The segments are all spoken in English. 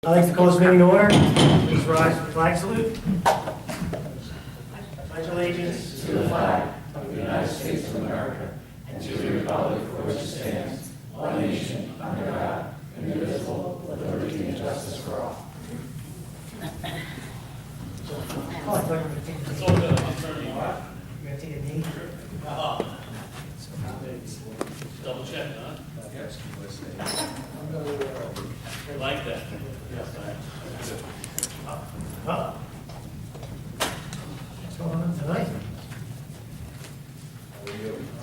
I'd like to call this meeting to order. Please rise for the flag salute. Pledge allegiance to the flag of the United States of America and to the republic for which it stands, one nation, under God, indivisible, with liberty and justice for all. It's all good. I'm turning you off. You're going to take a knee? Double check, huh? Yes. I like that. Yes, What's going on tonight?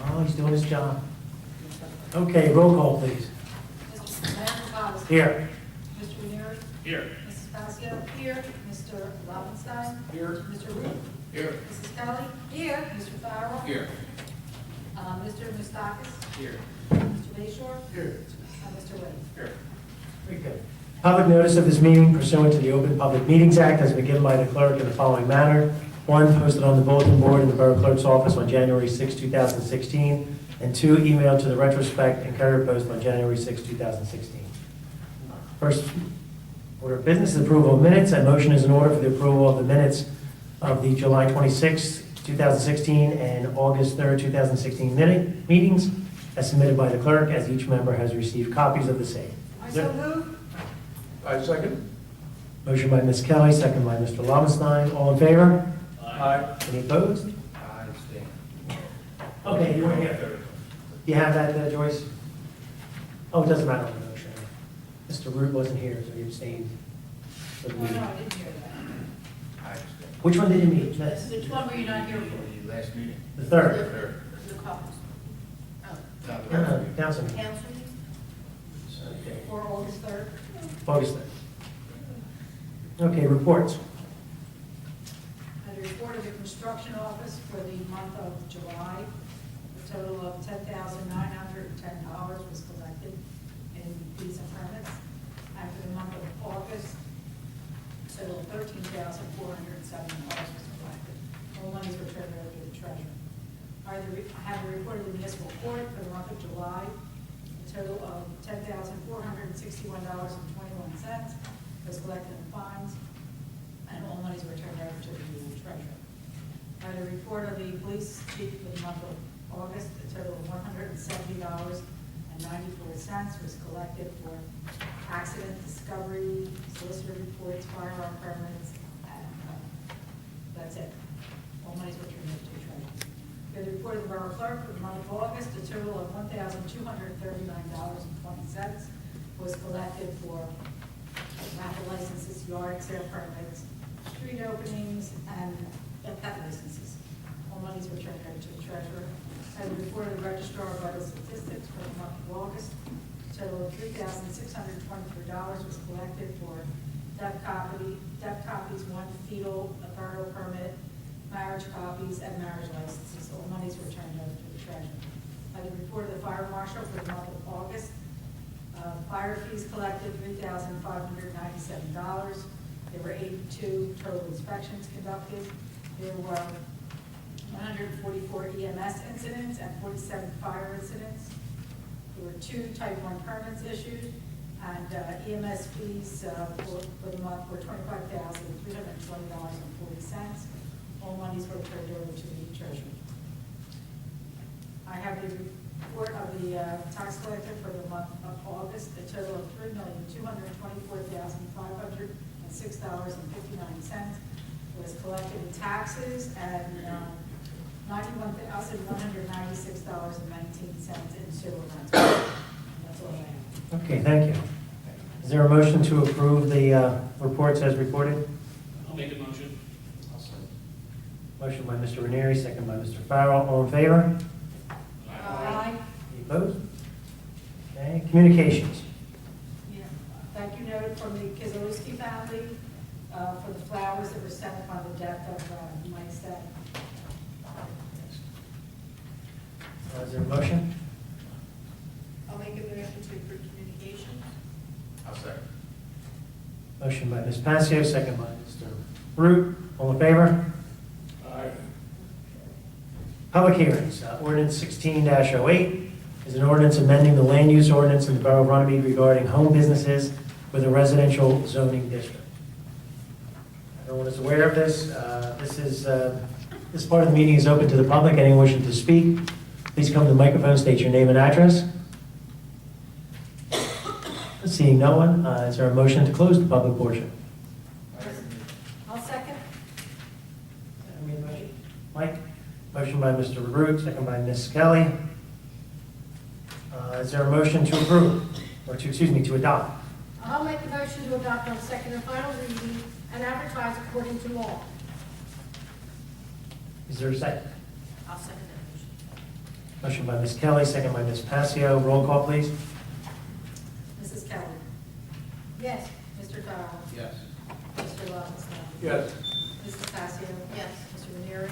Oh, he's doing his job. Okay, roll call, please. Mr. Thomas. Here. Mr. Ranieri. Here. Mrs. Pasio. Here. Mr. Lobenstein. Here. Mr. Root. Here. Mrs. Kelly. Here. Mr. Farrell. Here. Mr. Moustakis. Here. Mr. Bayshore. Here. And Mr. Wade. Here. Very good. Public notice of this meeting pursuant to the Open Public Meetings Act has been given by the clerk in the following manner. One, posted on the bulletin board in the Borough Clerk's office on January 6, 2016, and two, emailed to the Retrospect and Courier Post on January 6, 2016. First order of business is approval of minutes. A motion is in order for the approval of the minutes of the July 26, 2016 and August 3, 2016 meetings as submitted by the clerk, as each member has received copies of the same. I so move. I second. Motion by Ms. Kelly, second by Mr. Lobenstein. All in favor? Aye. Any opposed? I abstain. Okay, you weren't here. Do you have that, Joyce? Oh, it doesn't matter on the motion. Mr. Root wasn't here, so he abstained. for the Oh, no, meeting. I didn't hear that. I abstain. Which one did you meet? This? Which one were you not here for? The last meeting. The third? Third. The couples. Oh, Not the No, last no, meeting. council meeting. council meeting? Okay. Or August 3rd? August 3rd. Okay, reports. And the report of the construction office for the month of July, a total of $10,910 was collected in fees and permits. And for the month of August, a total of $13,470 was collected. All monies were turned over to the treasurer. I have the report of the municipal court for the month of July, a total of $10,461.21 was collected in fines, and all monies were turned over to the treasurer. I had a report of the police chief for the month of August, a total of $170.94 was collected for accident discovery, solicitor reports, firearm permits, and that's it. All monies were turned over to the treasurer. We had the report of the borough clerk for the month of August, a total of $1,239.20 was collected for raffle licenses, yard sale permits, street openings, and pet licenses. All monies were turned over to the treasurer. And the report of the registrar of vital statistics for the month of August, a total of $3,623 was collected for death copies, one fetal burial permit, marriage copies, and marriage licenses. All monies were turned over to the treasurer. And the report of the fire marshal for the month of August, fire fees collected, $3,597. There were 82 total inspections conducted. There were 144 EMS incidents and 47 fire incidents. There were 2 Type 1 permits issued, and EMS fees for the month were $25,320.40. All monies were turned over to the treasurer. I have the report of the tax collector for the month of August, a total of $3,224,506.59 was collected in taxes, and $91,196.19 in sewer rent. That's all I have. Okay, thank you. Is there a motion to approve the reports as reported? I'll make a motion. I'll second. Motion by Mr. Ranieri, second by Mr. Farrell. All in favor? Aye. Any opposed? Okay, communications. Yeah. Thank you note from the Kizalewski family for the flowers that were sent upon the death of Mike Stead. Is there a motion? I'll make a motion to approve communications. I'll second. Motion by Ms. Pasio, second by Mr. Root. All in favor? Aye. Public hearings. Ordinance 16-08 is an ordinance amending the land use ordinance in the Borough of Runnymede regarding home businesses with a residential zoning district. Everyone is aware of this. This part of the meeting is open to the public. Anyone wishing to speak, please come to the microphone, state your name and address. Seeing no one, is there a motion to close the public portion? I'll second. Mike? Motion by Mr. Root, second by Ms. Kelly. Is there a motion to approve, or to adopt? I'll make the motion to adopt on second and final reading and advertise according to law. Is there a second? I'll second that motion. Motion by Ms. Kelly, second by Ms. Passio. Roll call, please. Mrs. Kelly. Yes. Mr. Farrell. Yes. Mr. Lobenstein. Yes. Mrs. Passio. Yes. Mr. Ranieri.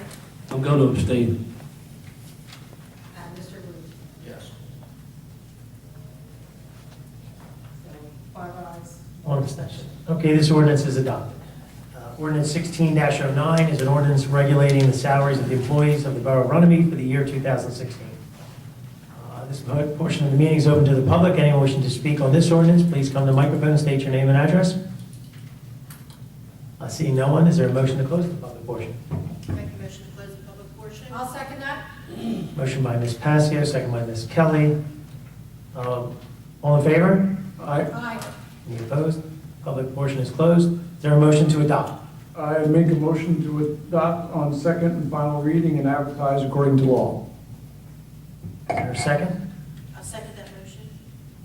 I'm going to abstain. And Mr. Ruth. Yes. So 5 ayes. One abstention. Okay, this ordinance is adopted. Ordinance 16-09 is an ordinance regulating the salaries of the employees of the Borough of Runnymede for the year 2016. This portion of the meeting is open to the public. Anyone wishing to speak on this ordinance, please come to the microphone and state your name and address. Seeing no one, is there a motion to close the public portion? Make a motion to close the public portion. I'll second that. Motion by Ms. Passio, second by Ms. Kelly. All in favor? Aye. Any opposed? Public portion is closed. Is there a motion to adopt? I make a motion to adopt on second and final reading and advertise according to law. Is there a second? I'll second that motion.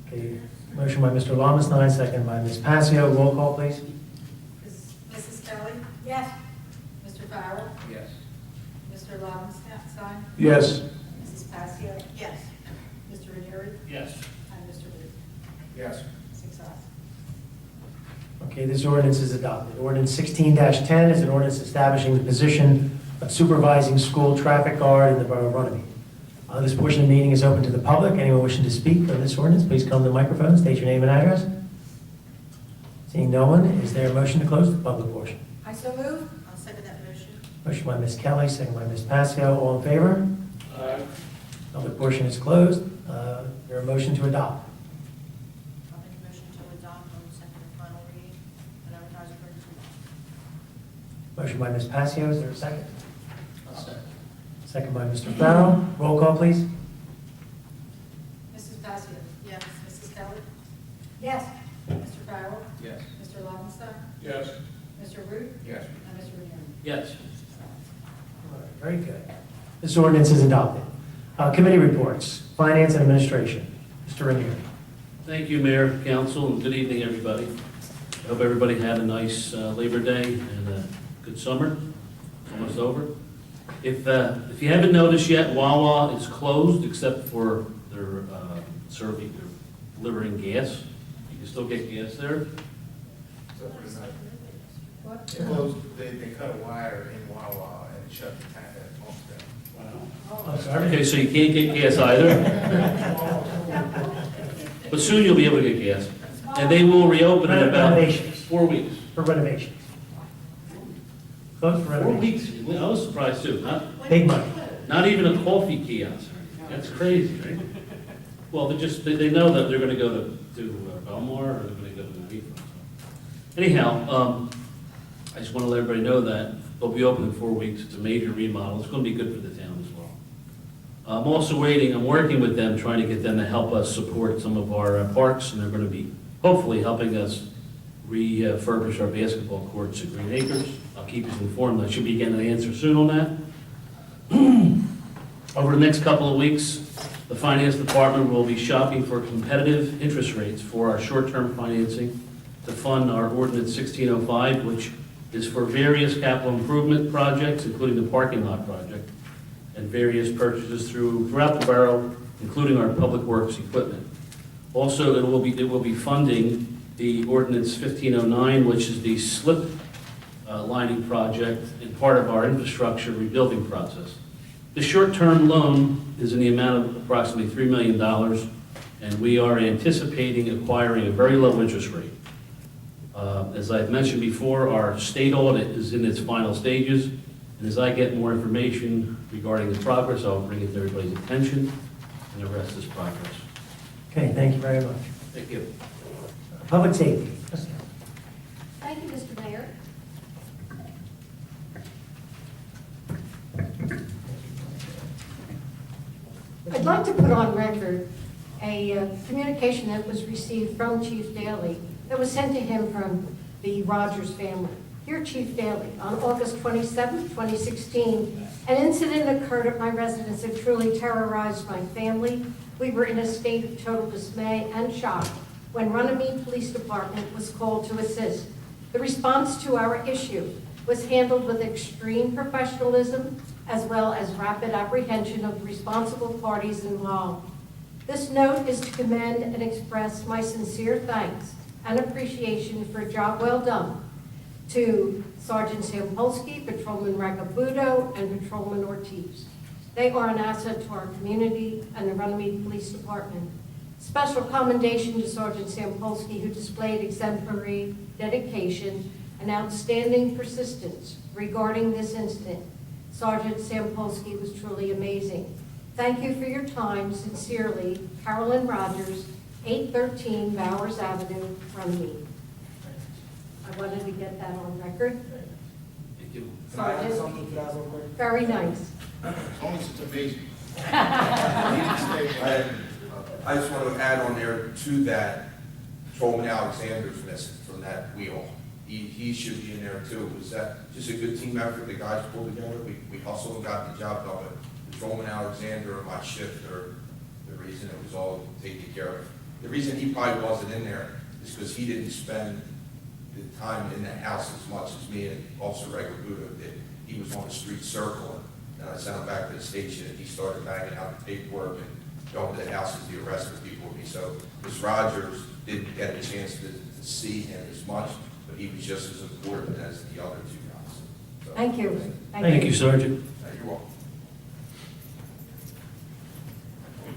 Okay, motion by Mr. Lobenstein, second by Ms. Passio. Roll call, please. Mrs. Kelly. Yes. Mr. Farrell. Yes. Mr. Lobenstein. Yes. Mrs. Passio. Yes. Mr. Ranieri. Yes. And Mr. Ruth. Yes. 6 ayes. Okay, this ordinance is adopted. Ordinance 16-10 is an ordinance establishing the position of supervising school traffic guard in the Borough of Runnymede. This portion of the meeting is open to the public. Anyone wishing to speak on this ordinance, please come to the microphone, state your name and address. Seeing no one, is there a motion to close the public portion? I so move. I'll second that motion. Motion by Ms. Kelly, second by Ms. Passio. All in favor? Aye. Public portion is closed. There a motion to adopt? I'll make a motion to adopt on second and final reading and advertise according to law. Motion by Ms. Passio. Is there a second? I'll second. Second by Mr. Farrell. Roll call, please. Mrs. Passio. Yes. Mrs. Kelly. Yes. Mr. Farrell. Yes. Mr. Lobenstein. Yes. Mr. Root. Yes. And Mr. Ranieri. Yes. All right, very good. This ordinance is adopted. Committee reports, Finance and Administration. Mr. Ranieri. Thank you, Mayor, Council, and good evening, everybody. I hope everybody had a nice Labor Day and a good summer. It's almost over. If you haven't noticed yet, Wawa is closed except for their serving, their delivering gas. You can still get gas there. What? They closed, they cut a wire in Wawa and shut the tank at pump down. Oh, sorry. Okay, so you can't get gas either. But soon you'll be able to get gas. And they will reopen in about Renovations. 4 weeks. For renovations. Closed for 4 renovations. weeks? I was surprised too. Big money. Not even a coffee kiosk. That's crazy, right? Well, they know that they're gonna go to Belmar or they're gonna go to the Beef. Anyhow, I just want to let everybody know that they'll be open in 4 weeks. It's a major remodel. It's going to be good for the town as well. I'm also I'm working with them, trying to get them to help us support some of our parks, and they're going to be hopefully helping us refurbish our basketball courts at Green Acres. I'll keep you informed. I should be getting an answer soon on that. Over the next couple of weeks, the Finance Department will be shopping for competitive interest rates for our short-term financing to fund our Ordinance 1605, which is for various capital improvement projects, including the parking lot project, and various purchases throughout the borough, including our public works equipment. Also, it will be funding the Ordinance 1509, which is the slip lining project and part of our infrastructure rebuilding process. The short-term loan is in the amount of approximately $3 million, and we are anticipating acquiring a very low interest rate. As I've mentioned before, our state audit is in its final stages, and as I get more information regarding the progress, I'll bring it to everybody's attention, and the rest is progress. Okay, thank you very much. Thank you. Public safety, a communication that was received from Chief Daly that was sent to him from the Rogers family. Dear Chief Daly, on August 27, 2016, an incident occurred at my residence that truly terrorized my family. We were in a state of total dismay and shock when Runnymede Police Department was called to assist. The response to our issue was handled with extreme professionalism as well as rapid apprehension of the responsible parties involved. This note is to commend and express my sincere thanks and appreciation for a job well done to Sergeant Sampolsky, Patrolman Ragabudo, and Patrolman Ortiz. They are an asset to our community and the Runnymede Police Department. Special commendation to Sergeant Sampolsky, who displayed exemplary dedication and outstanding persistence regarding this incident. Sergeant Sampolsky was truly amazing. Thank you for your time. Sincerely, Carolyn Rogers, 813 Bowers Avenue, Runnymede. I wanted to get that on record. Thank you. Can I add something to that real quick? Very nice. Only it's amazing. I just want to add on there to that, Patrolman Alexander's missing from that wheel. He should be in there too. Was that just a good team effort? The guys pulled together. We hustled and got the job done. But Patrolman Alexander and my shift are the reason it was all taken care of. The reason he probably wasn't in there is because he didn't spend the time in the house as much as me and Officer Regabudo did. He was on the street circling, and I sent him back to the station, and he started banging out the paperwork and going to the houses to arrest the people with me. So Ms. Rogers didn't get a chance to see him as much, but he was just as important as the other two guys. So, Thank you. Thank you, Sergeant. You're welcome.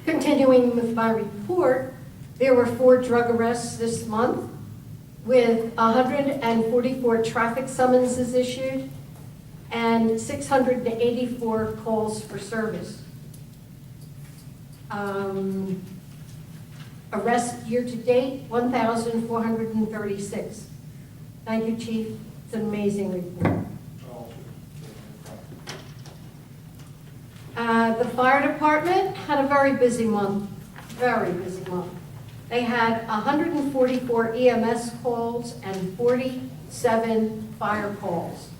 Continuing with my report, there were 4 drug arrests this month with 144 traffic summonses issued and 684 calls for service. Arrests year to date, 1,436. Thank you, Chief. It's an amazing report. The fire department had a very busy month, very busy month. They had 144 EMS calls and 47 fire calls.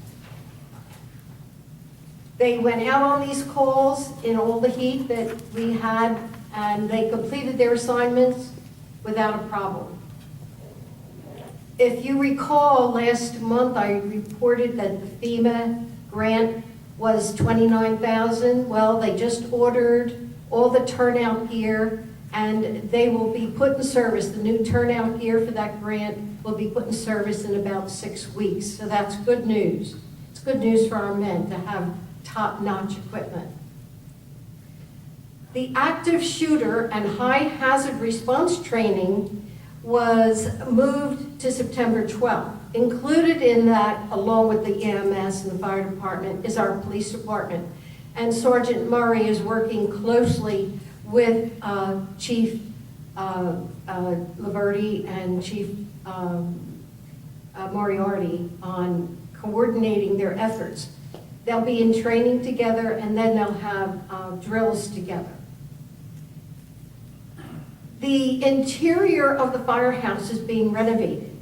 They went out on these calls in all the heat that we had, and they completed their assignments without a problem. If you recall, last month I reported that the FEMA grant was $29,000. Well, they just ordered all the turnout gear, and they will be put in service. The new turnout gear for that grant will be put in service in about 6 weeks. So that's good news. It's good news for our men to have top-notch equipment. The active shooter and high hazard response training was moved to September 12th. Included in that, along with the EMS and the fire department, is our police department. And Sergeant Murray is working closely with Chief Laverty and Chief Moriarty on coordinating their efforts. They'll be in training together, and then they'll have drills together. The interior of the firehouse is being renovated.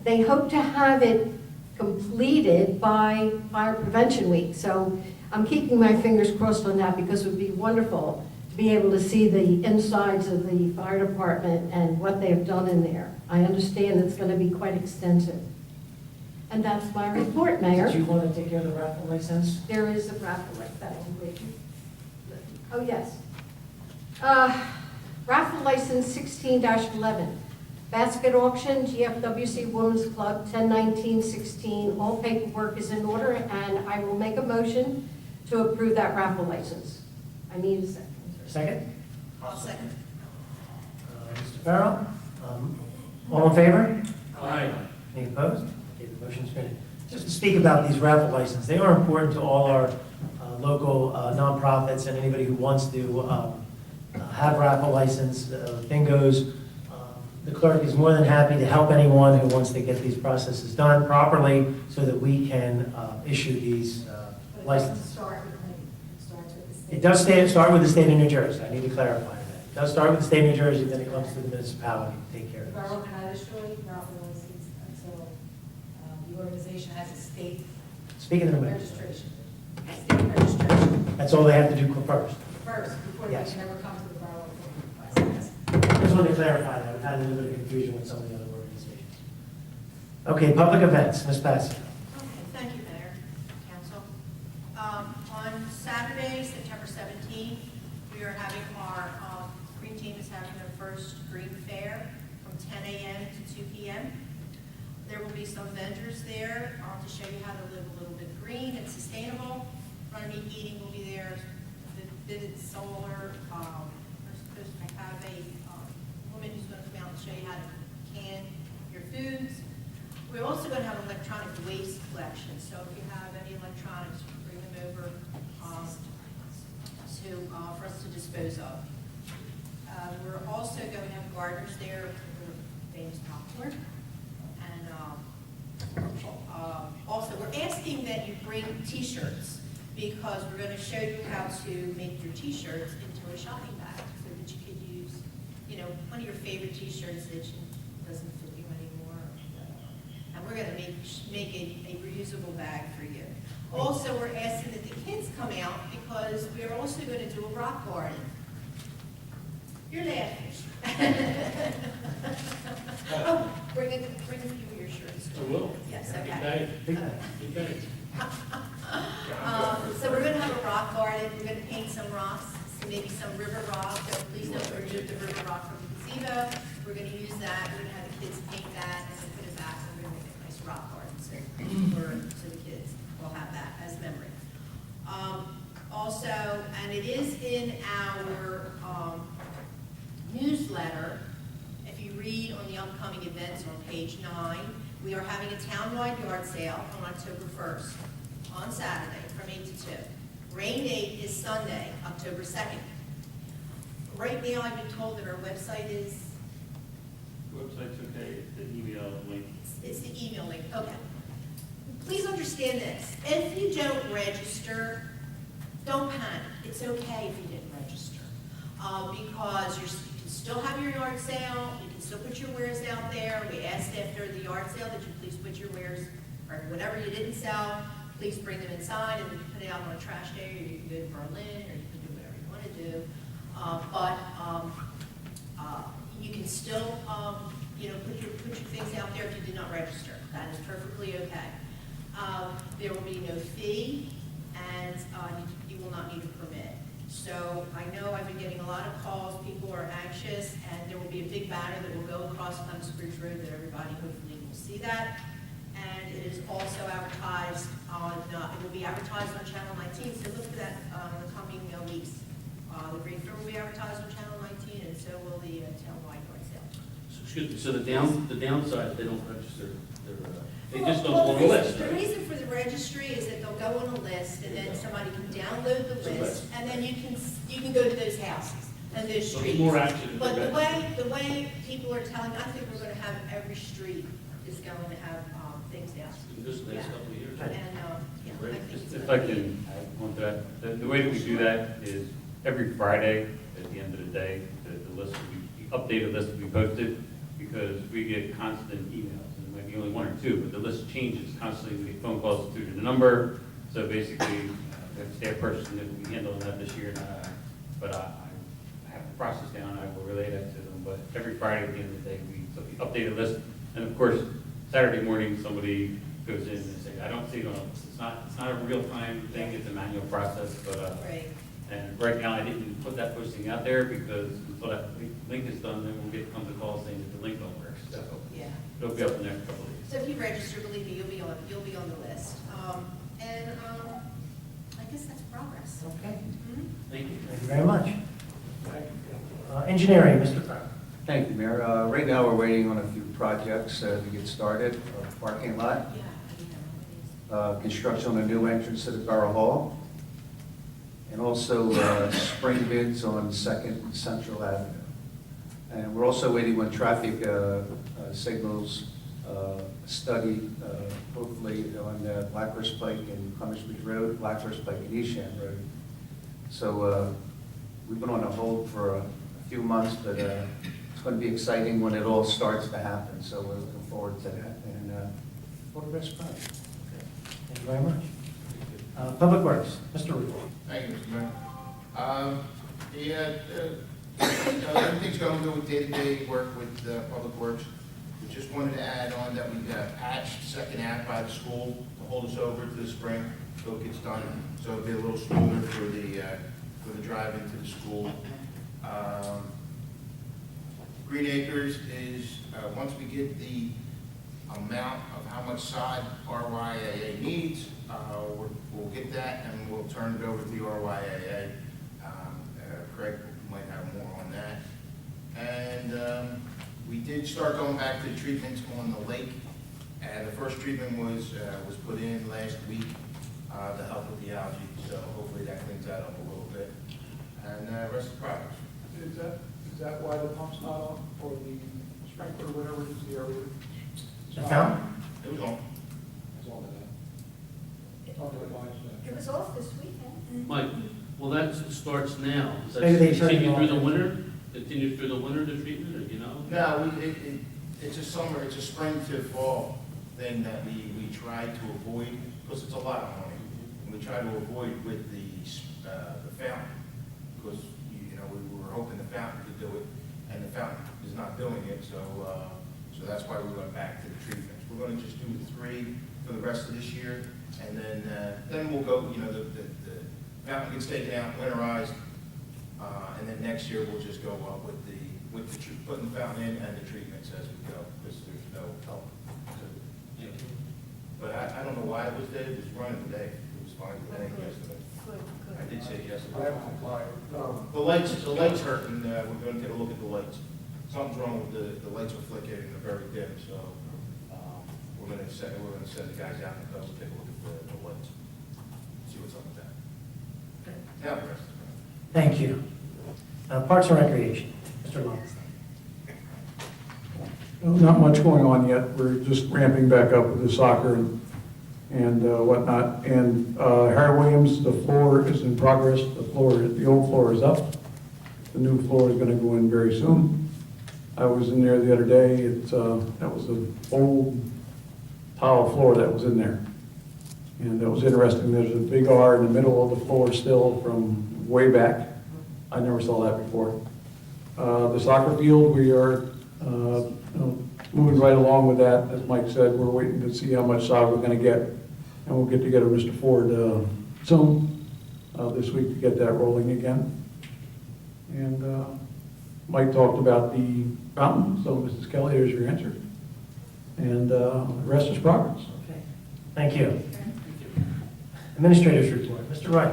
They hope to have it completed by Fire Prevention Week. So I'm keeping my fingers crossed on that, because it would be wonderful to be able to see the insides of the fire department and what they have done in there. I understand it's going to be quite extensive. And that's my report, Mayor. Did you want to take care of the raffle license? There is a raffle like that. Oh, yes. Raffle license 16-11. Basket auction, GFWC Women's Club, 10/19/16. All paperwork is in order, and I will make a motion to approve that raffle license. I need a second. Second? I'll second. Mr. Farrell? All in favor? Aye. Any opposed? Okay, the motion's carried. Just to speak about these raffle licenses, they are important to all our local nonprofits and anybody who wants to have raffle license, bingos. The clerk is more than happy to help anyone who wants to get these processes done properly so that we can issue these licenses. It does start with the state of New Jersey. I need to clarify that. It does start with the state of New Jersey, then it comes to the municipality to take care The of borough this. cannot issue a raffle license until the organization has a state Speaking of the mayor, registration. State registration that's all they have to do first. first, before they Yes. can ever come to the borough for license. Just wanted to clarify that, we've had a little bit of confusion with some of the other organizations. Okay, public events, Ms. Patsy. Okay, thank you, Mayor, Council. On Saturday, September 17th, we are having our, Green Team is having their first Green Fair from 10 a.m. to 2 p.m. There will be some vendors there to show you how to live a little bit green and sustainable. Running Eating will be there, the Vivid Solar, we're supposed to have a woman who's going to come out and show you how to can your foods. We're also going to have electronic waste collection, so if you have any electronics, bring them over for us to dispose of. We're also going to have gardeners there for famous popcorn. And also, we're asking that you bring T-shirts, because we're going to show you how to make your T-shirts into a shopping bag, so that you could use, one of your favorite T-shirts that doesn't fit you anymore. And we're going to make a reusable bag for you. Also, we're asking that the kids come out, because we're also going to do a rock garden. You're laughing. Oh, bring a few of your shirts. I will. Yes, Big okay. bag, Big time. big bag. So we're going to have a rock garden. We're going to paint some rocks, maybe some river rock. So please don't remove the river rock from the gazebo. We're going to use that. We're going to have the kids paint that and then put it back. And we're going to make a nice rock garden so the kids will have that as memory. Also, and it is in our newsletter. If you read on the upcoming events on page 9, we are having a townwide yard sale on October 1st, on Saturday, from 8 to 2. Rain date is Sunday, October 2nd. Right now, I've been told that our website is, Website's okay, the email link. it's the email link, okay. Please understand this, if you don't register, don't panic, it's okay if you didn't register. Because you can still have your yard sale, you can still put your wares out there. We asked after the yard sale that you please put your wares, or whatever you didn't sell, please bring them inside, and we can put it out on a trash day, or you can go to Berlin, or you can do whatever you want to do. You can still, put your things out there if you did not register. That is perfectly okay. There will be no fee, and you will not need a permit. So I know I've been getting a lot of calls, people are anxious, and there will be a big banner that will go across Clemens Bridge Road that everybody hopefully will see that. And it is also advertised it will be advertised on Channel 19, so look for that in the coming weeks. The Green Fair will be advertised on Channel 19, and so will the townwide yard sale. So, excuse me, so the downside, they don't register, they just don't Well, go on the list, The right? reason for the registry is that they'll go on a list, and then somebody can download the list, and then you can go to those houses and those So streets. more action. But the way people are telling, I think we're gonna have every street is going to have things down. In this last couple of years. And, yeah, I think it's. If gonna I be- can add on to that, the way that we do that is every Friday at the end of the day, the list, the updated list will be posted, because we get constant emails, and it might be only one or two, but the list changes constantly. We get phone calls through to the number, so basically, we have a staff person that will be handling that this year, but I have the process down, I will relay that to them, but every Friday at the end of the day, we update a list, and of course, Saturday morning, somebody goes in and say, I don't see it on, it's not a real-time thing, it's a manual process, but, Right. and right now, I didn't put that posting out there, because until that link is done, then we'll get tons of calls saying that the link don't work, so Yeah. it'll be up in the next couple of days. So if you register, believe me, you'll be on the list. I guess that's progress. Okay, Mhm. Thank you. thank you very much. Engineering, Mr. Crowe. Thank you, Mayor. Right now, we're waiting on a few projects to get started. Parking lot, Yeah. construction on a new entrance to the Borough Hall, and also spring bids on 2nd and Central Avenue. And we're also waiting on traffic signals study, hopefully on Blackhurst Pike and Clemens Bridge Road, Blackhurst Pike and East Shand Road. So we've been on a hold for a few months, but it's going to be exciting when it all starts to happen, so we're looking forward to that, and all the best, Friday. Thank you very much. Public Works, Mr. Ruble. Thank you, Mr. Mayor. Everything's going good with day-to-day work with Public Works. We just wanted to add on that we patched Second Ave by the school to hold us over to the spring, so it gets done, so it'll be a little smoother for the drive into the school. Green Acres is, once we get the amount of how much sod RYAA needs, we'll get that and we'll turn it over to the RYAA. Craig might have more on that. And we did start going back to the treatments on the lake. And the first treatment was put in last week to help with the algae. So hopefully that cleans that up a little bit. And rest of the progress. Is that why the pump's not on, or the sprinkler, whatever it is, the area? The fountain? It was on. It's on that. It's on the lines, It was off this weekend. Mike, well, that starts now. Does that Maybe they turn it continue through the on. winter? Continue through the winter, the treatment, or, you know? No, it's a summer, it's a spring to fall thing that we try to avoid, because it's a lot of money. And we try to avoid with the fountain, because, you know, we were hoping the fountain could do it, and the fountain is not doing it, so that's why we went back to the treatments. We're gonna just do 3 for the rest of this year, and then we'll go, you know, the fountain gets taken out, winterized, and then next year we'll just go up with putting the fountain in and the treatments as we go, because there's no help. But I don't know why it was dead, it was running today, it was fine today, yesterday. Good, I did say I yesterday. haven't applied. The lights hurting, we're gonna take a look at the lights. Something's wrong with the lights are flickering and they're very dim, so, we're gonna send the guys out and go take a look at the lights. See what's up with that. Now the rest is fine. Thank you. Parks and Recreation, Mr. Lundstedt. Not much going on yet. We're just ramping back up with the soccer and whatnot. And Harry Williams, the floor is in progress. The old floor is up. The new floor is going to go in very soon. I was in there the other day. That was an old tile floor that was in there. And that was interesting. There's a big R in the middle of the floor still from way back. I never saw that before. The soccer field, we are moving right along with that. As Mike said, we're waiting to see how much sod we're going to get. And we'll get together with Mr. Ford soon this week to get that rolling again. And Mike talked about the fountain, so Mrs. Kelly, there's your answer. And the rest is progress. Okay. Thank you. Administrators report, Mr. Wright.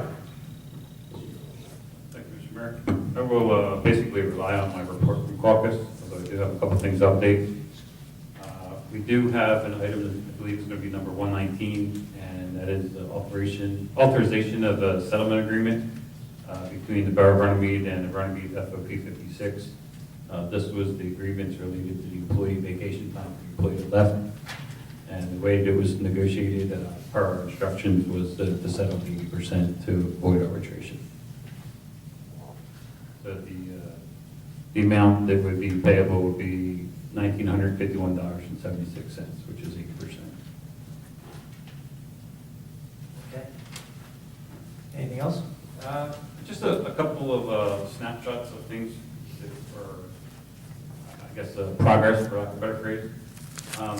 Thank you, Mr. Mayor. I will basically rely on my report from caucus, although I do have a couple things to update. We do have an item that I believe is going to be number 119, and that is the authorization of a settlement agreement between the Borough of Runnymede and the Runnymede FOP 56. This was the agreements related to the employee vacation time for the employee that left. And the way it was negotiated per our instructions was to settle 80% to avoid arbitration. So the amount that would be payable would be $1,951.76, which is 8%. Okay. Anything else? Just a couple of snapshots of things that are, I guess, progress, for lack of a better phrase.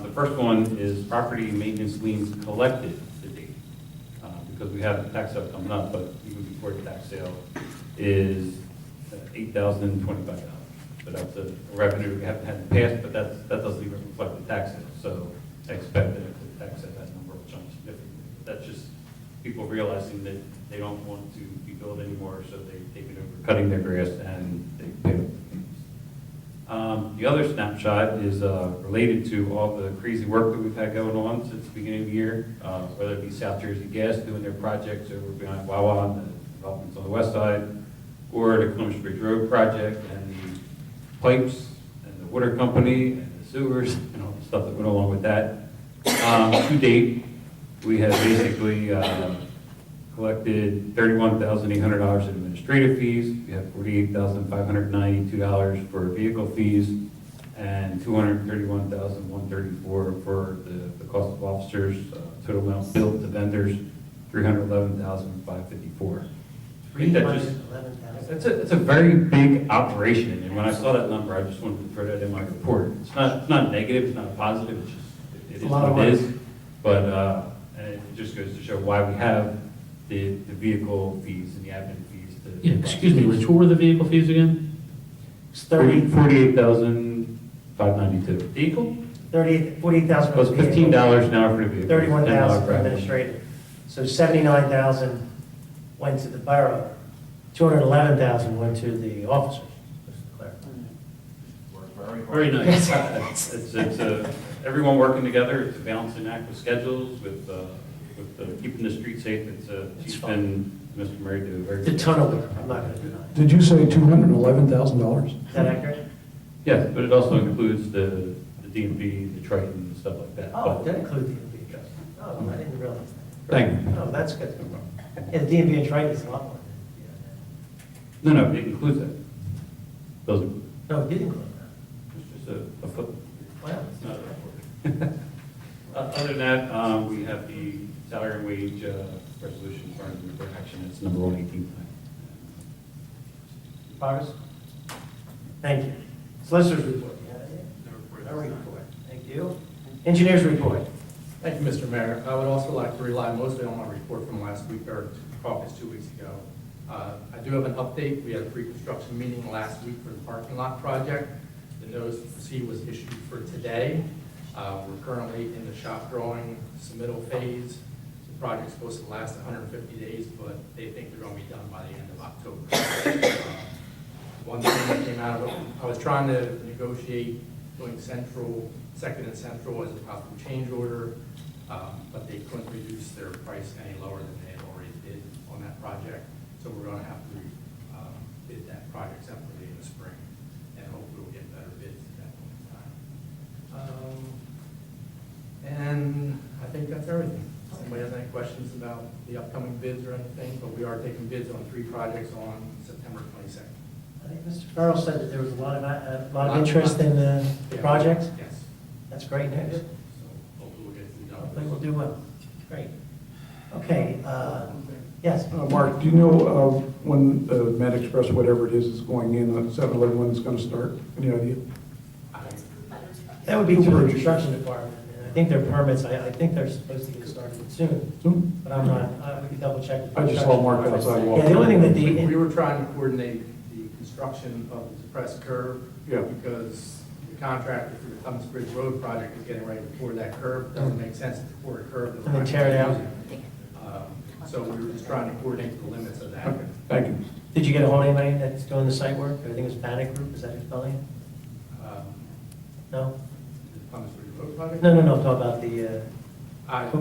The first one is property maintenance liens collected to date, because we have the tax sale coming up, but even before the tax sale is $8,025. So that's a revenue we haven't had in the past, but that doesn't even reflect the tax sale. So I expect that if the tax sale, that number will change significantly. That's just people realizing that they don't want to be billed anymore, so they take it over cutting their grass and they pay up the fees. The other snapshot is related to all the crazy work that we've had going on since the beginning of the year, whether it be South Jersey Gas doing their projects over behind Wawa and the developments on the west side, or the Columbus Bridge Road project and the pipes and the water company and the sewers and all the stuff that went along with that. To date, we have basically collected $31,800 in administrative fees. We have $48,592 for vehicle fees and $231,134 for the cost of officers. Total amount billed to vendors, $311,554. I think that just, 311,000. it's a very big operation, and when I saw that number, I just wanted to throw that in my report. It's not negative, it's not positive, it's just, it is a lot of what it work. is. But it just goes to show why we have the vehicle fees and the admin fees. Yeah, excuse me, Rich, what were the vehicle fees again? It's 30, 48,592. Vehicle? 48,000 Plus for the vehicle, $15 an hour for the vehicle. 31,000 $10 for admin. administrative. So 79,000 went to the borough, 211,000 went to the officers, just to clarify. Worked very hard. Very nice. It's everyone working together, it's a balancing act with schedules, with keeping the street safe. It's Chief fun. and Mr. Murray do a very It's a good ton job. of work, I'm not going to deny it. Did you say $211,000? Is that accurate? Yeah, but it also includes the DMV, the Triton, and stuff like that. Oh, But- it did include the DMV. Oh, I didn't realize that. Thank you. Oh, that's good. Yeah, the DMV and Triton is a lot more than, No, it includes that. Those are, no, it did include that. it's just a foot. Wow. It's not a report. Other than that, we have the salary and wage resolution for action. It's number 118. Progress? Thank you. Solicitors report. You have any? No report. Thank you. Engineers report. Thank you, Mr. Mayor. I would also like to rely mostly on my report from last week, or caucus 2 weeks ago. I do have an update. We had a pre-construction meeting last week for the parking lot project. The notice to proceed was issued for today. We're currently in the shop drawing submittal phase. The project's supposed to last 150 days, but they think they're going to be done by the end of October. One thing that came out of it, I was trying to negotiate doing Central, Second and Central as a possible change order, but they couldn't reduce their price any lower than they had already bid on that project. So we're going to have to bid that project separately in the spring, and hopefully we'll get better bids at that point in time. And I think that's everything. If anybody has any questions about the upcoming bids or anything, but we are taking bids on 3 projects on September 22nd. I think Mr. Farrell said that there was a lot of interest in the Yeah. project. Yes. That's great news. So hopefully we'll get it done. Hopefully we'll do well. Great. Okay, yes. Mark, do you know when the Med Express, whatever it is going in, 7-Eleven, when it's going to start? Any idea? That would be through the construction department. And I think their permits, I think they're supposed to get started soon, Soon? but I'm not, we can double check. with the I just saw Mark construction outside department. walking. Yeah, the only thing that We the, were trying to coordinate the construction of the depressed curve. Yeah. Because the contractor for the Cummins Bridge Road project is getting ready to pour that curve. Doesn't make sense to pour a curve. that we're And then not tear it out. using. So we were just trying to coordinate the limits of that. Okay, thank you. did you get a hold of anybody that's doing the site work? I think it was Panic Group, is that who's spelling it? No? The Cummins Bridge Road project? No, I'm talking about the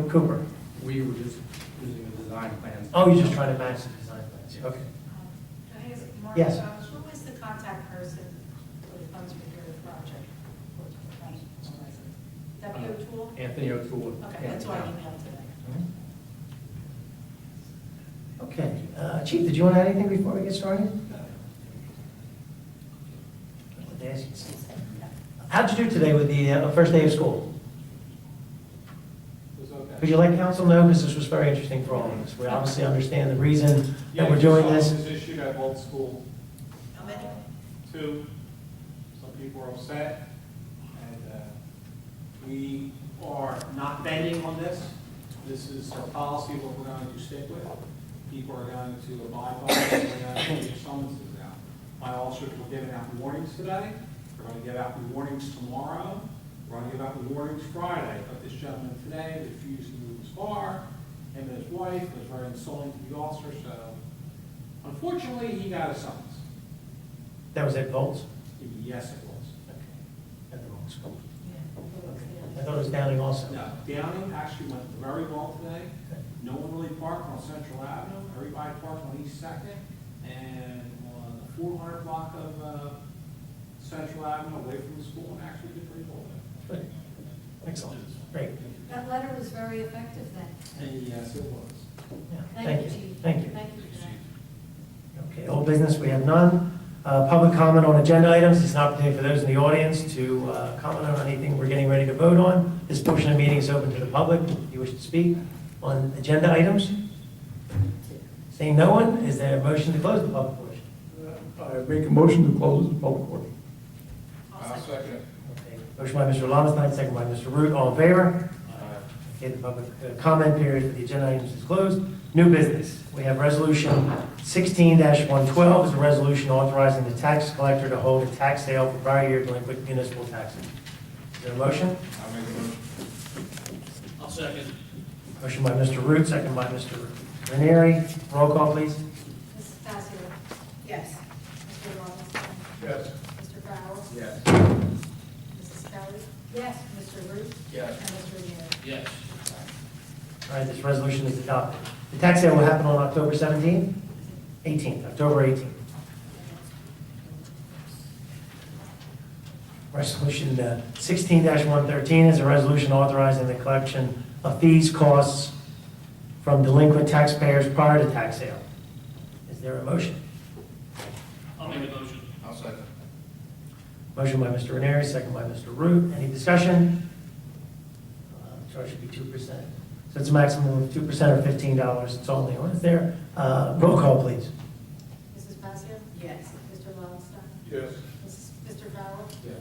Cooper. We were just using the design plans. Oh, you're just trying to match the design plans. Okay. Can I ask Mark, Yes. who was the contact person for the Funds Repair project? W. O'Toole? Anthony O'Toole. Okay, that's why I emailed today. Okay, Chief, did you want to add anything before we get started? How'd you do today with the first day of school? Could you let council know, because this was very interesting for all of us. We obviously understand the reason that we're doing this. was issued at both schools. How many? 2, some people are upset, and we are not bending on this. This is a policy what we're going to stick with. People are going to abide by it, we're going to get summonses out. My officers were giving out warnings today, we're going to give out warnings tomorrow, we're going to give out warnings Friday, but this gentleman today refused to move his car, him and his wife, was very insulting to the officer, so unfortunately, he got a summons. That was at Volts? Yes, it was. At the wrong school. I thought it was Downing also. No, Downing actually went very well today. No one really parked on Central Avenue. Everybody parked on East Second and on the 400 block of Central Avenue away from the school, and actually did pretty well there. Good. Excellent. Great. That letter was very effective then. And yes, it was. Yeah, Thank you, Chief. Thank you. Thank you for that. Okay, old business, we have none. Public comment on agenda items, it's an opportunity for those in the audience to comment on anything we're getting ready to vote on. This portion of the meeting is open to the public. If you wish to speak on agenda items? Seeing no one, is there a motion to close the public portion? I make a motion to close the public portion. I'll second it. Okay, motion by Mr. Lowenstein, second by Mr. Root, all in favor? Okay, the public comment period for the agenda items is closed. New business, we have resolution 16-112 is a resolution authorizing the tax collector to hold a tax sale for prior year delinquent municipal taxes. Is there a motion? I'll make a motion. I'll second. Motion by Mr. Root, second by Mr. Ranieri. Roll call, please. Mrs. Passio? Yes. Mr. Lowenstein? Yes. Mr. Farrell? Yes. Mrs. Kelly? Yes. Mr. Root? Yes. And Mr. Ranieri? Yes. All right, this resolution is adopted. The tax sale will happen on October 17th? 18th, October 18th. Resolution 16-113 is a resolution authorizing the collection of fees, costs from delinquent taxpayers prior to tax sale. Is there a motion? I'll make a motion. I'll second. Motion by Mr. Ranieri, second by Mr. Root. Any discussion? The charge should be 2%. So it's a maximum of 2% or $15. It's only on it there. Roll call, please. Mrs. Passio? Yes. Mr. Lowenstein? Yes. Mr. Farrell? Yes.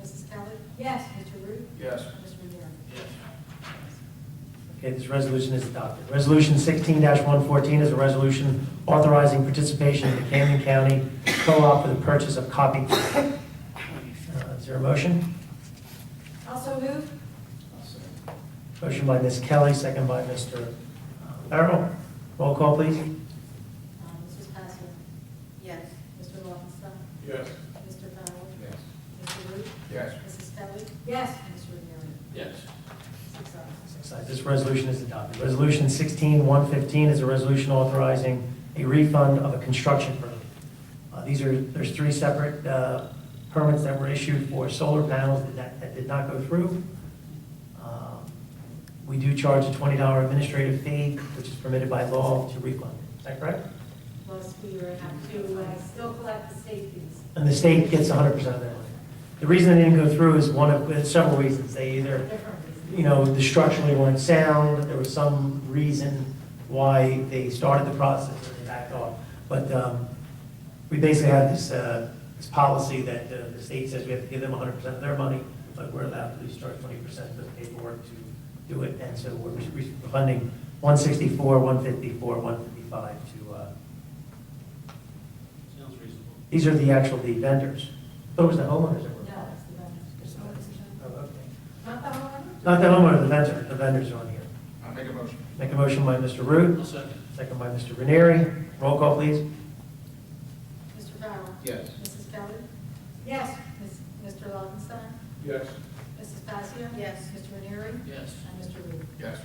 Mrs. Kelly? Yes. Mr. Root? Yes. And Mr. Ranieri? Yes. Okay, this resolution is adopted. Resolution 16-114 is a resolution authorizing participation in the Camden County Co-op for the purchase of copy. Is there a motion? Also move? I'll second. Motion by Ms. Kelly, second by Mr. Farrell. Roll call, please. Mrs. Passio? Yes. Mr. Lowenstein? Yes. Mr. Farrell? Yes. Mr. Root? Yes. Mrs. Kelly? Yes. And Mr. Ranieri? Yes. 6 ayes. 6 ayes. This resolution is adopted. Resolution 16-115 is a resolution authorizing a refund of a construction permit. There's 3 separate permits that were issued for solar panels that did not go through. We do charge a $20 administrative fee, which is permitted by law to refund. Is that correct? Plus, we have to still collect the state fees. And the state gets 100% of their money. The reason they didn't go through is several reasons. They either, Different reasons. the structurally weren't sound, there was some reason why they started the process and they backed off. But we basically have this policy that the state says we have to give them 100% of their money, but we're allowed to discharge 20% for the paperwork to do it. And so we're funding 164, 154, 155 to, Sounds reasonable. these are the vendors. But it was the homeowners that were. No, it's the vendors. Oh, okay. Not the homeowner? Not the homeowner, the vendor. The vendors are on here. I'll make a motion. Make a motion by Mr. Root, I'll second. second by Mr. Ranieri. Roll call, please. Mr. Farrell? Yes. Mrs. Kelly? Yes. Mr. Lowenstein? Yes. Mrs. Passio? Yes. Mr. Ranieri? Yes. And Mr. Root? Yes.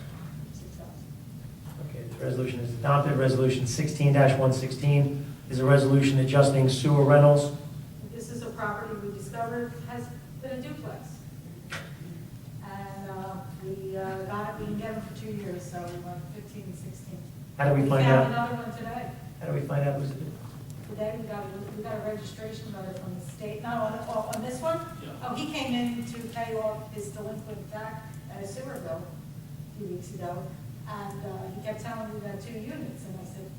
6 ayes. Okay, this resolution is adopted. Resolution 16-116 is a resolution adjusting sewer rentals. This is a property we discovered has been a duplex. And we got it, we didn't get it for 2 years, so we went 15 and 16. How do we find found out? another one today. How do we find out who's it? Today, we got a registration letter from the state, no, on this one? Yeah. Oh, he came in to pay off his delinquent tax and a sewer bill a few weeks ago, and he kept telling me that 2 units, and I said,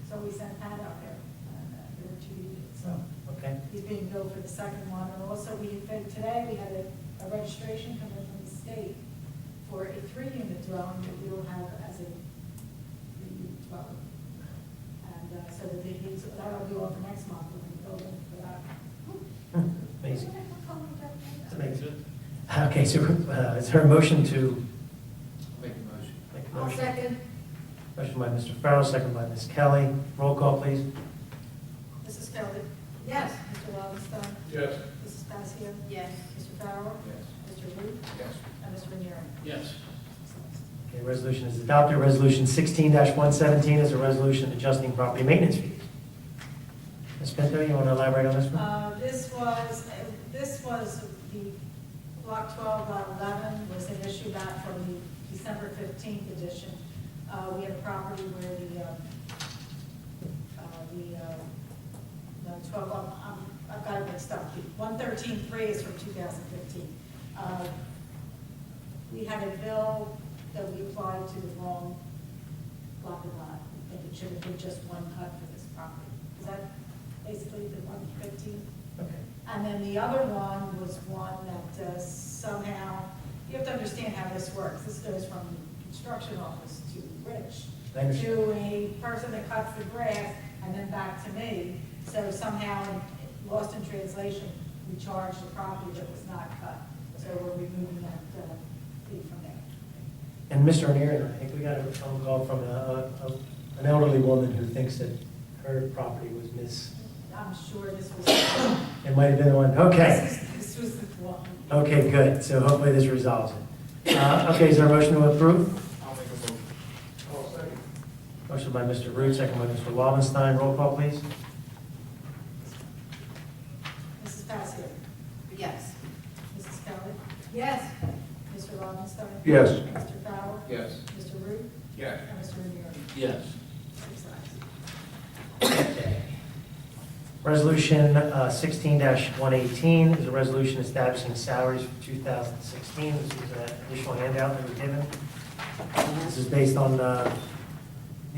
so we sent Pat out there, and there were 2 units, so Okay. he's being billed for the second one, and also today we had a registration come in from the state for a 3-unit dwelling that we don't have as a 3-unit dwelling. And so that that'll be on for next month, we're going to build in for that. Amazing. It's amazing. Okay, so is there a motion to Make a motion. make a I'll motion? second. Motion by Mr. Farrell, second by Ms. Kelly. Roll call, please. Mrs. Kelly? Yes. Mr. Lowenstein? Yes. Mrs. Passio? Yes. Mr. Farrell? Yes. Mr. Root? Yes. And Mr. Ranieri? Yes. Okay, resolution is adopted. Resolution 16-117 is a resolution adjusting property maintenance fees. Ms. Pinto, you want to elaborate on this one? This was the block 12, lot 11 was an issue back from the December 15th edition. We have a property where no, 12, I've got it mixed up. 113.3 is from 2015. We had a bill that we applied to the wrong block of lot. I think it should have been just one cut for this property. Is that basically the 115? Okay. And then the other one was one that somehow, you have to understand how this works. This goes from the construction office to Rich, I understand. to a person that cuts the grass, and then back to me. So somehow, lost in translation, we charged the property that was not cut. So we're removing that fee from there. And Mr. O'Neill, I think we got a phone call from an elderly woman who thinks that her property was I'm sure this was. it might have been the one, okay. This was the one. Okay, good, so hopefully this resolves it. Okay, is there a motion to approve? I'll make a motion. I'll second. Motion by Mr. Root, second by Mr. Wallenstein, roll call, please. Mrs. Passier? Yes. Mrs. Kelly? Yes. Mr. Robinstein? Yes. Mr. Farrell? Yes. Mr. Root? Yes. And Mr. Renier? Yes. 6 ayes. Okay. Resolution 16-118 is a resolution establishing salaries for 2016. This is an additional handout that we're given. This is based on the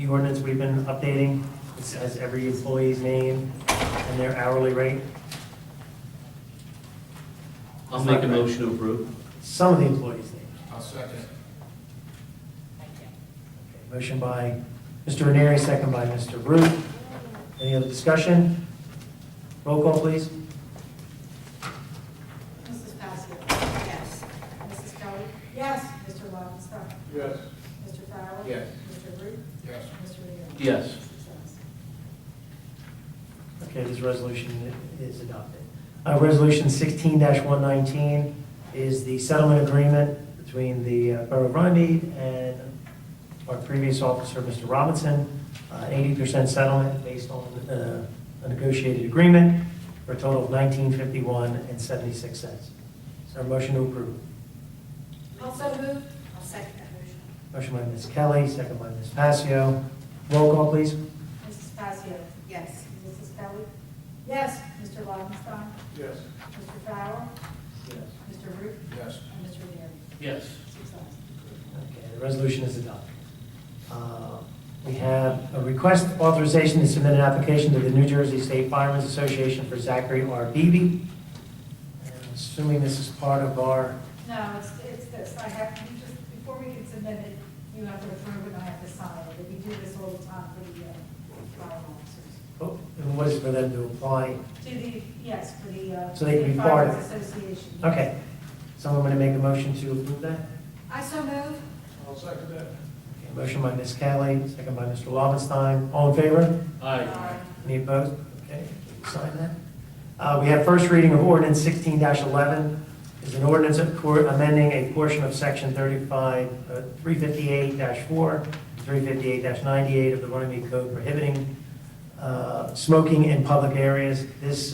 ordinance we've been updating. It has every employee's name and their hourly rate. I'll make a motion to approve. Some of the employees' names. I'll second. Okay, motion by Mr. Ranieri, second by Mr. Root. Any other discussion? Roll call, please. Mrs. Passier? Yes. Mrs. Kelly? Yes. Mr. Robinstein? Yes. Mr. Farrell? Yes. Mr. Root? Yes. Mr. Renier? Yes. 6 ayes. Okay, this resolution is adopted. Resolution 16-119 is the settlement agreement between the Borough of Runnymede and our previous officer, Mr. Robinson. 80% settlement based on a negotiated agreement for a total of $19.51 76. So a motion to approve. Also moved. I'll second that motion. Motion by Ms. Kelly, second by Ms. Passio. Roll call, please. Mrs. Passier? Yes. Mrs. Kelly? Yes. Mr. Robinstein? Yes. Mr. Farrell? Yes. Mr. Root? Yes. And Mr. Renier? Yes. 6 ayes. Okay, the resolution is adopted. We have a request authorization to submit an application to the New Jersey State Firemen's Association for Zachary R. Beebe. And I'm assuming this is part of our, No, it's this. I have, you just, before we can submit it, you have to approve it, and I have to sign it. We do this all the time for the fire officers. oh, and what is it for them to apply? To the, yes, for the. So they can be part of it. Firemen's Association. Okay, someone going to make a motion to approve that? I so moved. I'll second that. Okay, motion by Ms. Kelly, second by Mr. Lobenstein. All in favor? Aye. Any opposed? Okay, sign that. We have first reading of ordinance 16-11. Is an ordinance amending a portion of section 358-4, 358-98 of the Runnymede Code prohibiting smoking in public areas. This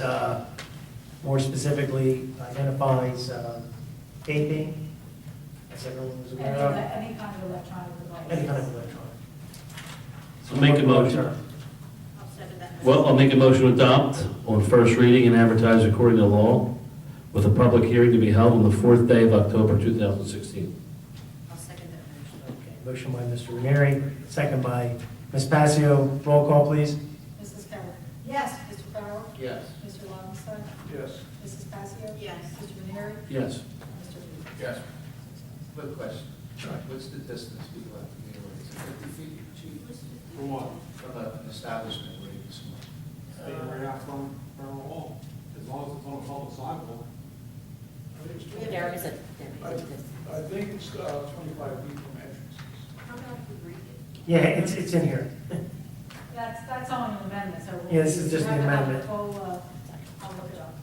more specifically identifies vaping, as everyone was aware of, Any kind of electronic device. any kind of electronic. I'll make a motion. I'll second that motion. Well, I'll make a motion to adopt on first reading and advertise according to law, with a public hearing to be held on the fourth day of October 2016. I'll second that motion. Okay, motion by Mr. Ranieri, second by Ms. Passio. Roll call, please. Mrs. Kelly? Yes. Mr. Farrell? Yes. Mr. Lobenstein? Yes. Mrs. Passios? Yes. Mr. Renieri? Yes. Mr. Root? Yes. Quick question. What's the distance people have to be away? Is it 50 feet, chief? For what? From an establishment where you smoke? Stay right out from Borough Hall, as long as it's on a public sidewalk. There is a, I think it's 25 feet from entrances. how about if we read it? Yeah, it's in here. That's only an amendment, so. Yeah, this is just the we'll have to have amendment. a full, I'll look it up.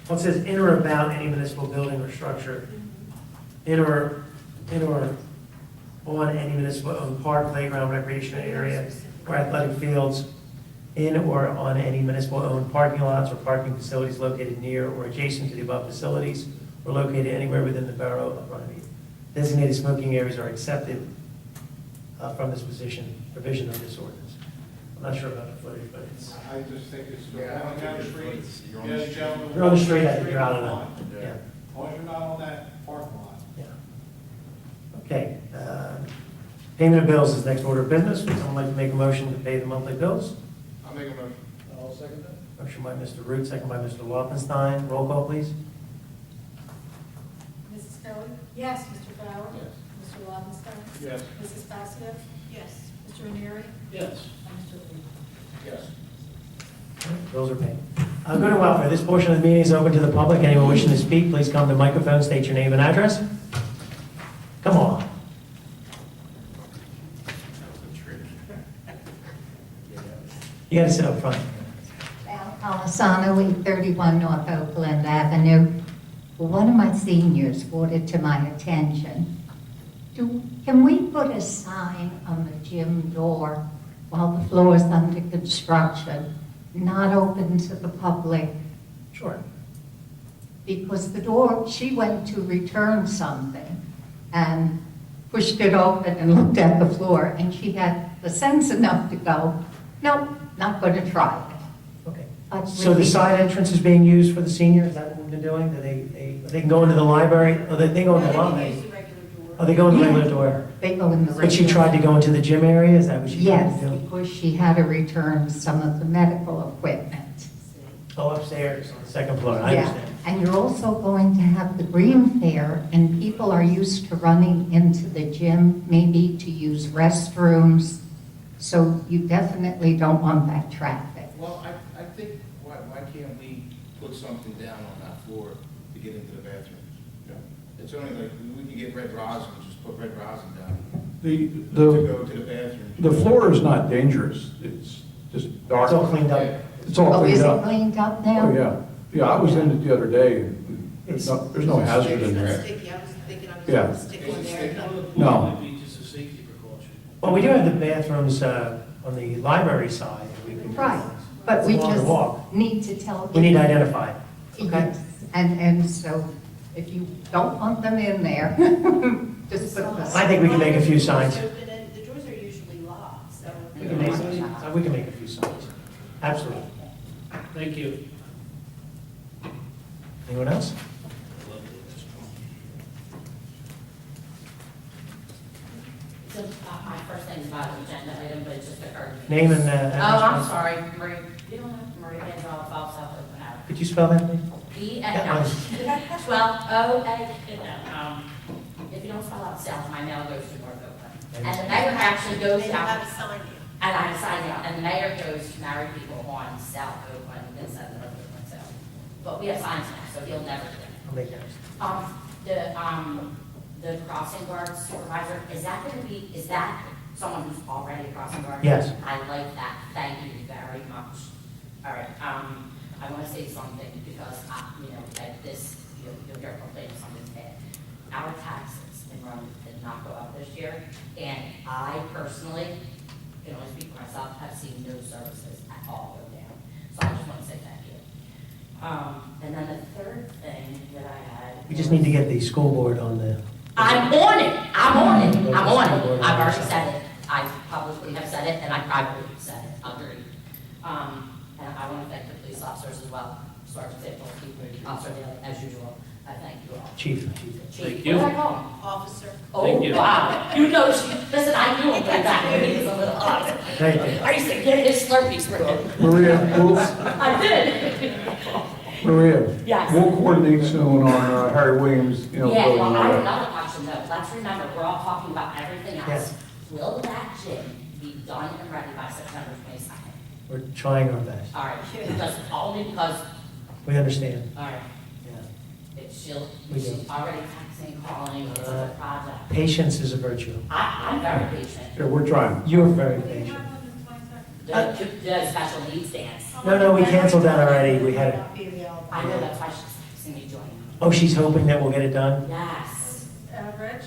Well, it says in or about any municipal building or structure, in or on any municipal owned park, playground, recreation area, or athletic fields, in or on any municipal-owned parking lots or parking facilities located near or adjacent to the above facilities or located anywhere within the Borough of Runnymede. Designated smoking areas are accepted from this provision of this ordinance. I'm not sure about the footage, but it's, I just think it's, Yeah, I going don't down the think street. it's- you're on Yeah, the street. gentlemen, you're on the street, I think you're out of line. fine. Yeah, As long as you're not on that parking lot. yeah. Okay, payment of bills is next order of business. Would someone like to make a motion to pay the monthly bills? I'll make a motion. I'll second that. Motion by Mr. Root, second by Mr. Wolfenstein. Roll call, please. Mrs. Kelly? Yes. Mr. Bauer? Yes. Mr. Lobenstein? Yes. Mrs. Fascia? Yes. Mr. Ranieri? Yes. And Mr. Lee? Yes. Bills are paid. Good and welfare. This portion of the meeting is open to the public. Anyone wishing to speak, please come to the microphone, state your name and address. Come on. You got to sit up front. Val Palisano, 831 North Oakland Avenue. One of my seniors brought it to my attention. Can we put a sign on the gym door while the floor is under construction, not open to the public? Sure. Because the door, she went to return something and pushed it open and looked at the floor, and she had the sense enough to go, nope, not going to try it. Okay. But So the side entrance is being used for the senior? Is that what we've been doing? Do they can go into the library? Oh, they go in the lobby? Use the regular door. Oh, they go in the regular door? They go in the But she regular- tried to go into the gym area? Is that what she tried Yes, to do? because she had to return some of the medical equipment. Oh, upstairs on the second floor. I Yeah, understand. and you're also going to have the green fair, and people are used to running into the gym, maybe to use restrooms, so you definitely don't want that traffic. Well, I think, why can't we put something down on that floor to get into the bathroom? It's only like, we can get red rosin, just put red rosin down The, to the, go to the bathroom. the floor is not dangerous. It's just dark. It's all cleaned up. It's all Oh, cleaned is it up. cleaned up now? Oh, yeah. Yeah, I was in it the other day. and There's no hazard in there. Sticky, I was thinking I was Yeah. going to stick on there. No. Might be just a safety precaution. Well, we do have the bathrooms on the library side. That we can Right, but we It's a longer just walk. need to tell people. We need to identify it. Okay? Yes, and so if you don't want them in there, just put the. I think we can make a few signs. The doors are usually locked, so. We can make a few signs. Absolutely. Thank you. Anyone else? So, my first thing is about an agenda item, but it just occurred to me. Name and Oh, address. I'm please. sorry, Marie, you don't have Marie Van Dral, 12 South Oakland Avenue. Could you spell that, please? No, 12 O-A, if you don't spell out south, my mail goes to North Oakland. And the mayor actually goes They have out, to sign you. and I sign out, and the mayor goes to married people on South Oakland instead of North Oakland, so. But we have signs now, so he'll never do it. I'll make that. The crossing guard supervisor, is that gonna be, is that someone who's already a crossing guard? Yes. I like that, thank you very much. All right, I wanna say something, because, at this, you'll hear complaints, something's bad. Our taxes in Rome did not go up this year, and I personally, can only speak for myself, have seen no services at all go down. So I just wanna say thank you. And then the third thing that I had. We just need to get the school board on the. I'm on it. I've already said it. I publicly have said it, and I privately have said it. Agreed. And I want to thank the police officers as well. Sergeant Safety, Officer Daly, as usual. I thank you all. Chief. Chief, Thank you. what did I call him? Officer. Oh, Thank you. wow. You know, listen, I knew him way back when he was a little odd. Thank you. I used to get his Slurpees for him. Maria, I did. Maria. Yes. We'll coordinate soon on Harry Williams, Yeah, building. well, I have another question though. Let's remember, we're all talking about everything else. Yes. Will that gym be done and ready by September 22nd? We're trying our best. All right, only because, We understand. all right, Yeah. she's We do. already texting, calling, it's a project. Patience is a virtue. I'm very patient. Yeah, we're trying. You're very patient. The special needs dance. No, we canceled that already. We had it. I know, that's why she's texting me joining. Oh, she's hoping that we'll get it done? Yes. Rich?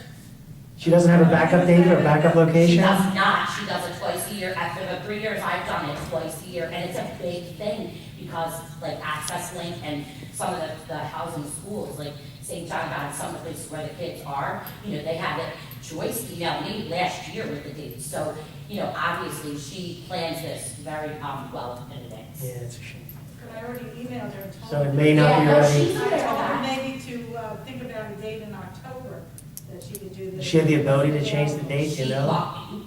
She doesn't have a backup date or a backup She location? does not, she does it twice a a year, after the 3 years I've done it, twice a year, and it's a big thing, because like Access Link and some of the housing schools, like St. John Baptist, some of the places where the kids are, you know, they have it. Joyce emailed me last year with the dates, so, you know, obviously, she plans this very, well in advance. Yeah, it's a shame. But I already emailed her and told So her. it may not be Yeah, no, ready. she's- I told her maybe to think about a date in October that she could do this. Does she have the ability to change the date, you know?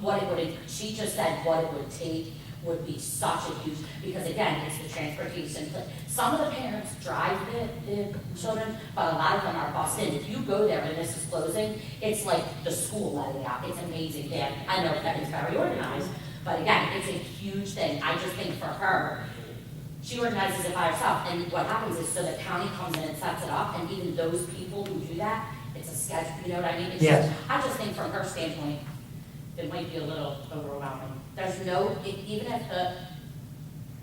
What it would, she just said what it would take would be such a huge, because again, it's the transportation. Some of the parents drive the children, but a lot of them are bused in. If you go there and this is closing, it's like the school letting out. It's amazing. I know that it's very organized, but again, it's a huge thing. I just think for her, she organizes it by herself, and what happens is, so the county comes in and sets it up, and even those people who do that, it's a schedule, you know what I mean? It's Yes. just, I just think from her standpoint, it might be a little overwhelming. There's no, even if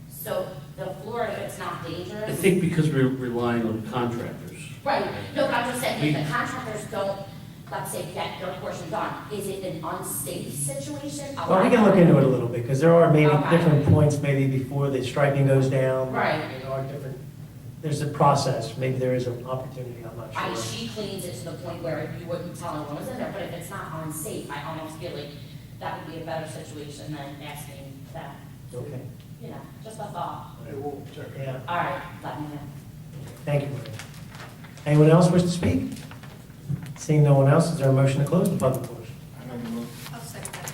so the floor, if it's not dangerous. I think because we're relying on contractors. Right, no, but I'm just saying, if the contractors don't, let's say, get their portion done, is it an unsafe situation? Well, we can look into it a little bit, because there are maybe Okay. different points, maybe before the striping goes down. Right. There are different, there's a process, maybe there is an opportunity, I'm not I mean, sure. she cleans it to the point where you wouldn't tell no one was in there, but if it's not unsafe, I almost feel like that would be a better situation than asking that, Okay, you know, just a thought. yeah, All right, let me know. thank you, Maria. Anyone else wish to speak? Seeing no one else, is there a motion to close the public portion? I make a motion. I'll second that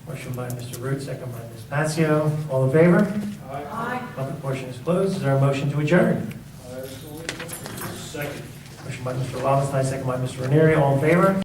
Motion motion. by Mr. Root, second by Ms. Mazzio. All in favor? Aye. Public portion is closed. Is there a motion to adjourn? Second. Motion by Mr. Robinson, second by Mr. Ranieri. All in favor?